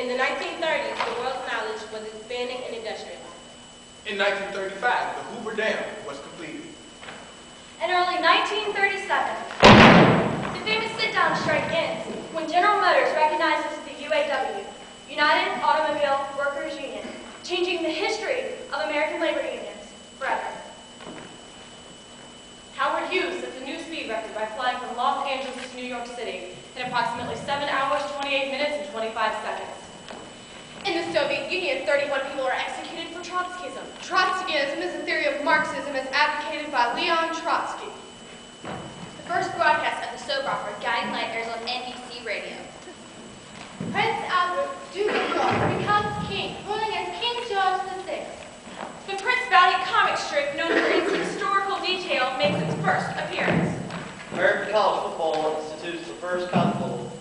In the 1930s, the world's knowledge was expanding and industrializing. In 1935, the Hoover Dam was completed. In early 1937, the famous sit-down strike ends when General Motors recognizes the UAW, United Automobile Workers Union, changing the history of American labor unions forever. Howard Hughes sets a new speed record by flying from Los Angeles to New York City in approximately 7 hours, 28 minutes, and 25 seconds. In the Soviet Union, 31 people are executed for Trotskyism. Trotskyism is a theory of Marxism as advocated by Leon Trotsky. The first broadcast of the soap opera Guiding Light airs on NBC radio. Prince Albert, Duke of York, becomes king, ruling as King George VI. The Prince Valiant comic strip, known for its historical detail, makes its first appearance. American college football institutes the first cotton bowl.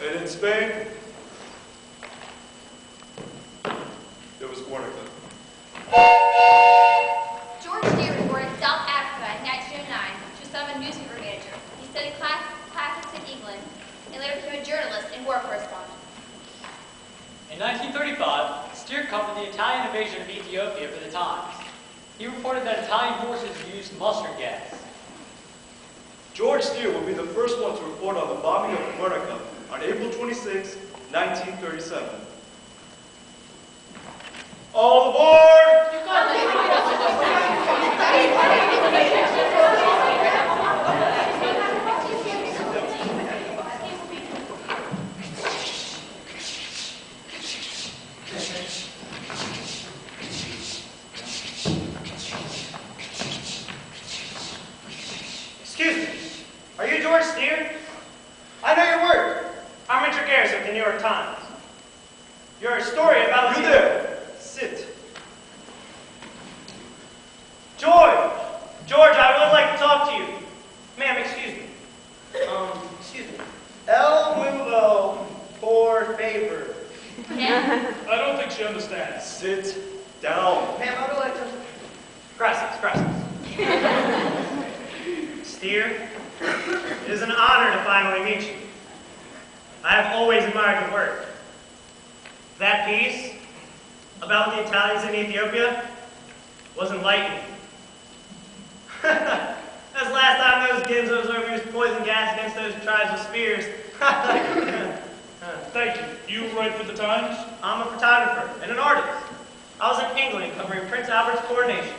And in Spain, it was Guernica. George Deere was born in South Africa in 1909 to the son of a newspaper manager. He studied classics in England and later became a journalist and war correspondent. In 1935, Steer covered the Italian invasion of Ethiopia for the Times. He reported that Italian forces used mustard gas. George Steer will be the first one to report on the bombing of Guernica on April 26, 1937. All aboard! Excuse me, are you George Steer? I know your work. I'm Richard Garrison of the New York Times. Your story about You there! Sit. George, I would like to talk to you. Ma'am, excuse me. Excuse me. El Mubo for favor. Yeah? I don't think she understands. Sit down. Ma'am, I would like to... Gracias. Steer, it is an honor to finally meet you. I have always admired your work. That piece about the Italians in Ethiopia was enlightening. That's the last time those Genzos overused poison gas against those tribes with spears. Thank you. You write for the Times? I'm a photographer and an artist. I was in England covering Prince Albert's coronation.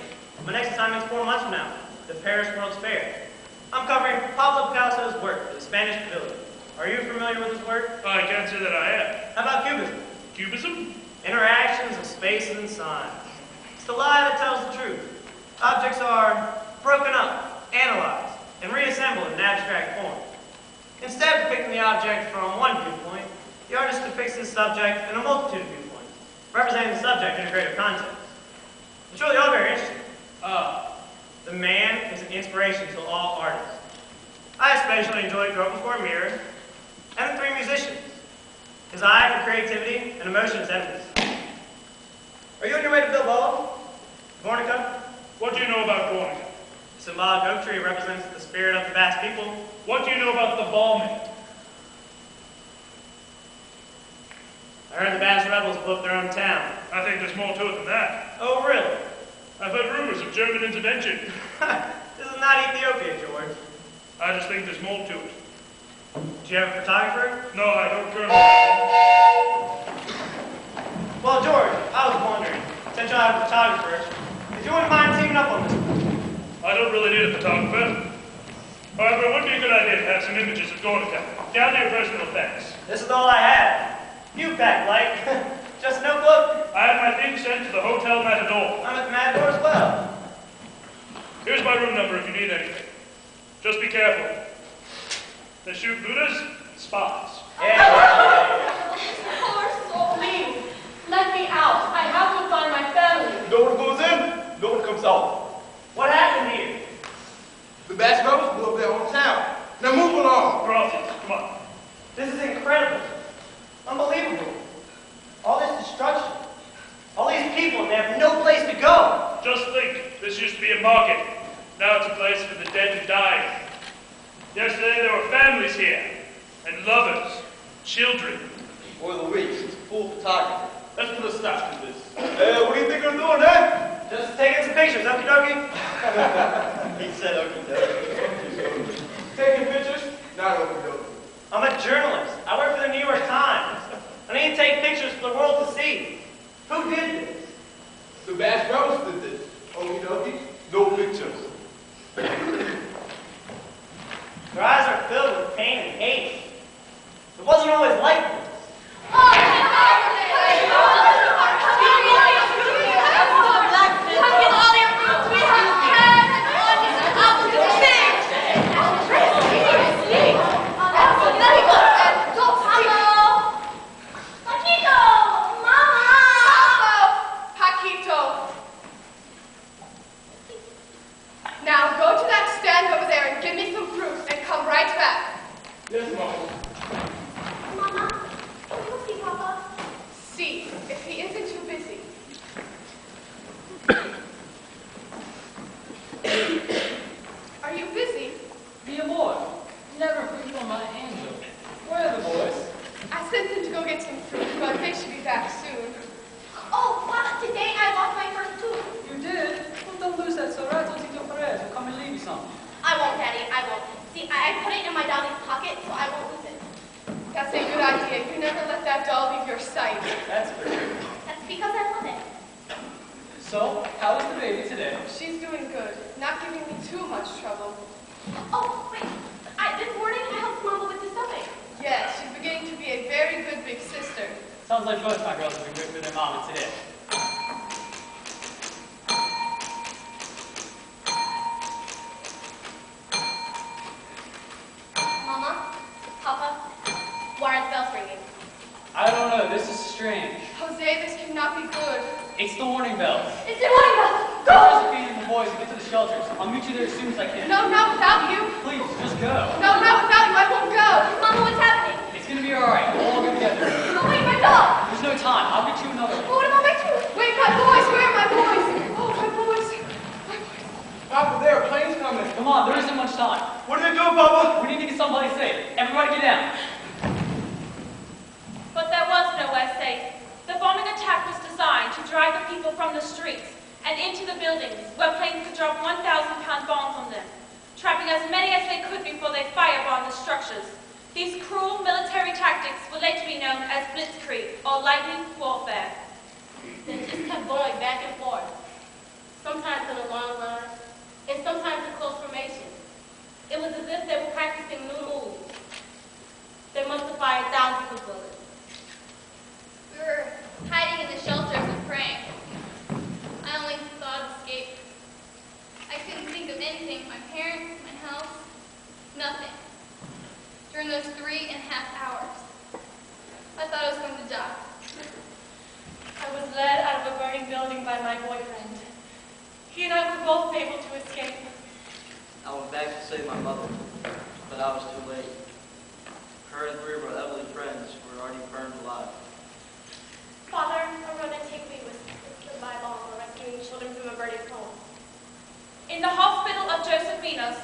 My next assignment's 4 months from now, the Paris World's Fair. I'm covering Pablo Picasso's work for the Spanish Pavilion. Are you familiar with his work? I can't say that I am. How about Cubism? Cubism? Interactions of space and signs. It's the lie that tells the truth. Objects are broken up, analyzed, and reassembled in an abstract form. Instead of depicting the object from one viewpoint, the artist depicts his subject in a multitude of viewpoints, representing the subject in a greater context. It's really all very interesting. The man is an inspiration to all artists. I especially enjoy growing before a mirror and the 3 musicians. His eye for creativity and emotion is endless. Are you on your way to Bilbao? Guernica? What do you know about Guernica? The symbolic oak tree represents the spirit of the Basque people. What do you know about the bombing? I heard the Basque rebels blew up their own town. I think there's more to it than that. Oh, really? I've heard rumors of German intervention. This is not Ethiopia, George. I just think there's more to it. Do you have a photographer? No, I don't currently. Well, George, I was wondering, since you have a photographer, if you wouldn't mind teaming up on this one. I don't really need a photographer. However, it would be a good idea to have some images of Guernica, down to your personal effects. This is all I have. You packed light. Just a notebook. I had my things sent to the Hotel Matador. I'm at the Matador as well. Here's my room number if you need anything. Just be careful. They shoot looters, spies. Yeah. Poor soul, please, let me out. I have to find my family. No one goes in, no one comes out. What happened here? The Basque rebels blew up their own town. Now move along. Gracias, come on. This is incredible. Unbelievable. All this destruction. All these people, and they have no place to go. Just think, this used to be a market. Now it's a place for the dead and dying. Yesterday there were families here, and lovers, children. or the week. She's a full photographer. Let's put a stop to this. What do you think I'm doing, eh? Just taking some pictures, okie dokie. He said okie dokie. Taking pictures? Not open door. I'm a journalist. I work for the New York Times. I need to take pictures for the world to see. Who did this? The Bass Brothers did this. Okie dokie. No pictures. Their eyes are filled with pain and hate. It wasn't always like this. Now go to that stand over there and give me some fruit and come right back. Yes, Mama. Mama, can you see Papa? See if he isn't too busy. Are you busy? Be a boy. Never free from my angel. Where are the boys? I sent them to go get some fruit, but they should be back soon. Oh, Mama, today I lost my first tooth. You did? Well, don't lose that so right. Tito Perez will come and leave you some. I won't, Daddy, I won't. See, I put it in my dolly's pocket, so I won't lose it. That's a good idea. You never let that doll leave your sight. That's for sure. That's because I love it. So, how is the baby today? She's doing good. Not giving me too much trouble. Oh, wait. This morning I helped Mama with the sewing. Yes, she's beginning to be a very good big sister. Sounds like both my girls have been good for their mama today. Mama, Papa, why are the bells ringing? I don't know. This is strange. Jose, this cannot be good. It's the warning bells. It's the morning bell. Go! Josephine and the boys and get to the shelters. I'll meet you there as soon as I can. No, not without you. Please, just go. No, not without you. I won't go. Mama, what's happening? It's gonna be alright. We'll all go together. No, wait, my dog. There's no time. I'll get you another one. What about my tooth? Wait, my boys. Where are my boys? Oh, my boys. Papa, there are planes coming. Come on, there isn't much time. What are they doing, Papa? We need to get somebody safe. Everybody get down. But there was nowhere safe. The bombing attack was designed to drive the people from the streets and into the buildings where planes could drop 1,000-pound bombs on them, trapping as many as they could before they firebombed the structures. These cruel military tactics were later to be known as blitzkrieg or lightning warfare. They just kept going back and forth, sometimes in a long line, and sometimes in close formation. It was as if they were practicing new moves. They must have fired thousands of bullets. We were hiding in the shelters and praying. I only thought of escape. I couldn't think of anything. My parents, my house, nothing. During those 3.5 hours, I thought I was going to die. I was led out of a burning building by my boyfriend. He and I were both able to escape. I went back to save my mother, but I was too late. Her and 3 of our elderly friends were already burned alive. Father, I'm going to take me with the Bible for rescuing children from a burning home. In the hospital of Josephina's,